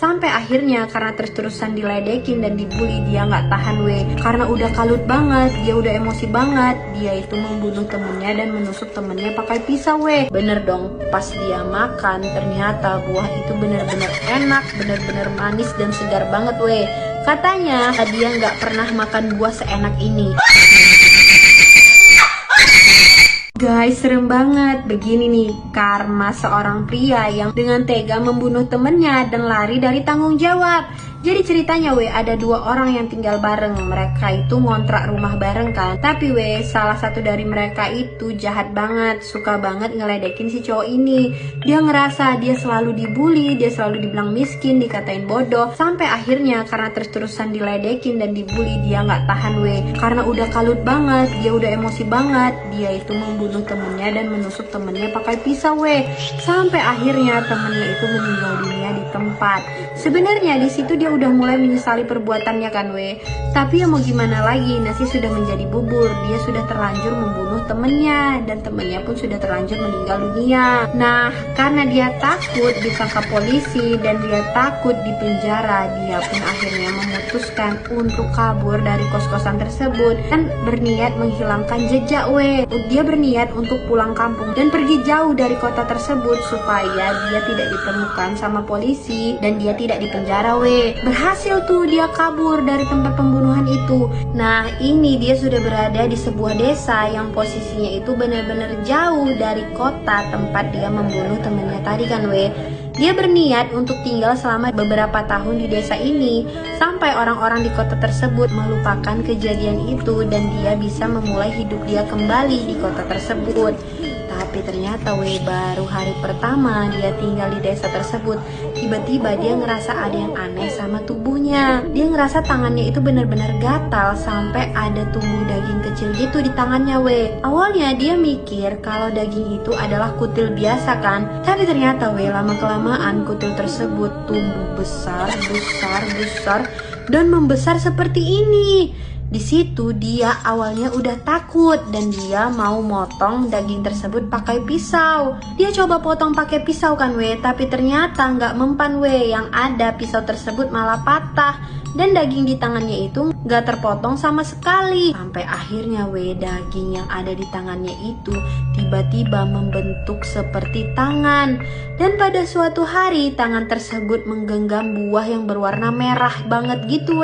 Sampai akhirnya karena terus-terusan diledekin dan dibully, dia nggak tahan weh. Karena udah kalut banget, dia udah emosi banget. Dia itu membunuh temennya dan menusuk temennya pakai pisau weh. Bener dong, pas dia makan ternyata buah itu bener-bener enak, bener-bener manis dan segar banget weh. Katanya dia nggak pernah makan buah seenak ini. Guys, serem banget. Begini nih, karma seorang pria yang dengan tega membunuh temennya dan lari dari tanggung jawab. Jadi ceritanya ada dua orang yang tinggal bareng. Mereka itu ngontrak rumah bareng kan. Tapi salah satu dari mereka itu jahat banget, suka banget ngeledekin si cowok ini. Dia ngerasa dia selalu dibully, dia selalu dibilang miskin, dikatain bodoh. Sampai akhirnya karena terus-terusan diledekin dan dibully, dia nggak tahan karena udah kalut banget, dia udah emosi banget. Dia itu membunuh temennya dan menusuk temennya pakai pisau Sampai akhirnya temennya itu meninggal dunia di tempat. Sebenarnya di situ dia udah mulai menyesali perbuatannya kan tapi ya mau gimana lagi, nasi sudah menjadi bubur. Dia sudah terlanjur membunuh temennya dan temennya pun sudah terlanjur meninggal dunia. Nah, karena dia takut ditangkap polisi dan dia takut dipenjara, dia pun akhirnya memutuskan untuk kabur dari kos-kosan tersebut dan berniat menghilangkan jejak Dia berniat untuk pulang kampung dan pergi jauh dari kota tersebut supaya dia tidak ditemukan sama polisi dan dia tidak dipenjara Berhasil tuh dia kabur dari tempat pembunuhan itu. Nah, ini dia sudah berada di sebuah desa yang posisinya itu benar-benar jauh dari kota tempat dia membunuh temannya tadi kan Dia berniat untuk tinggal selama beberapa tahun di desa ini sampai orang-orang di kota tersebut melupakan kejadian itu dan dia bisa memulai hidup dia kembali di kota tersebut. Tapi ternyata baru hari pertama dia tinggal di desa tersebut, tiba-tiba dia ngerasa ada yang aneh sama tubuhnya. Dia ngerasa tangannya itu benar-benar gatal sampai ada tumbuh daging kecil gitu di tangannya Awalnya dia mikir kalau daging itu adalah kutil biasa kan. Tapi ternyata lama-kelamaan kutil tersebut tumbuh besar dan membesar seperti ini. Di situ dia awalnya udah takut dan dia mau motong daging tersebut pakai pisau. Dia coba potong pakai pisau kan tapi ternyata nggak mempan Yang ada pisau tersebut malah patah dan daging di tangannya itu nggak terpotong sama sekali. Sampai akhirnya daging yang ada di tangannya itu tiba-tiba membentuk seperti tangan. Dan pada suatu hari tangan tersebut menggenggam buah yang berwarna merah banget gitu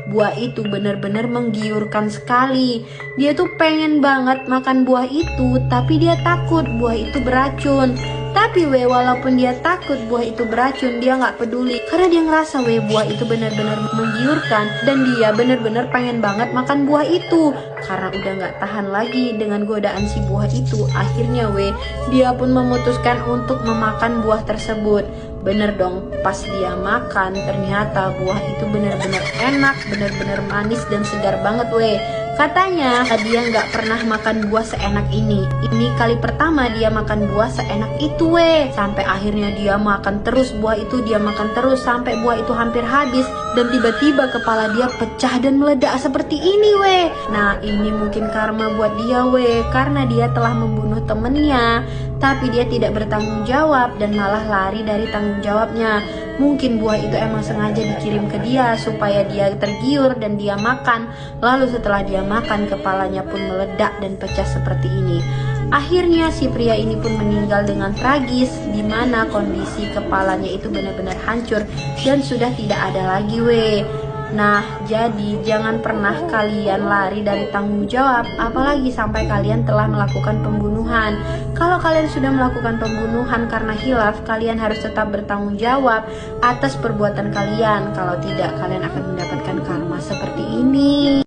Buah itu benar-benar menggiurkan sekali. Dia tuh pengen banget makan buah itu, tapi dia takut buah itu beracun. Tapi walaupun dia takut buah itu beracun, dia nggak peduli karena dia ngerasa buah itu benar-benar menggiurkan dan dia benar-benar pengen banget makan buah itu. Karena udah nggak tahan lagi dengan godaan si buah itu, akhirnya dia pun memutuskan untuk memakan buah tersebut. Bener dong, pas dia makan ternyata buah itu benar-benar enak, benar-benar manis dan segar banget Katanya dia nggak pernah makan buah seenak ini. Ini kali pertama dia makan buah seenak itu Sampai akhirnya dia makan terus buah itu, dia makan terus sampai buah itu hampir habis. Dan tiba-tiba kepala dia pecah dan meledak seperti ini Nah, ini mungkin karma buat dia karena dia telah membunuh temennya tapi dia tidak bertanggung jawab dan malah lari dari tanggung jawabnya. Mungkin buah itu emang sengaja dikirim ke dia supaya dia tergiur dan dia makan. Lalu setelah dia makan, kepalanya pun meledak dan pecah seperti ini. Akhirnya si pria ini pun meninggal dengan tragis, di mana kondisi kepalanya itu benar-benar hancur dan sudah tidak ada lagi Nah, jadi jangan pernah kalian lari dari tanggung jawab, apalagi sampai kalian telah melakukan pembunuhan. Kalau kalian sudah melakukan pembunuhan karena khilaf, kalian harus tetap bertanggung jawab atas perbuatan kalian. Kalau tidak, kalian akan mendapatkan karma seperti ini.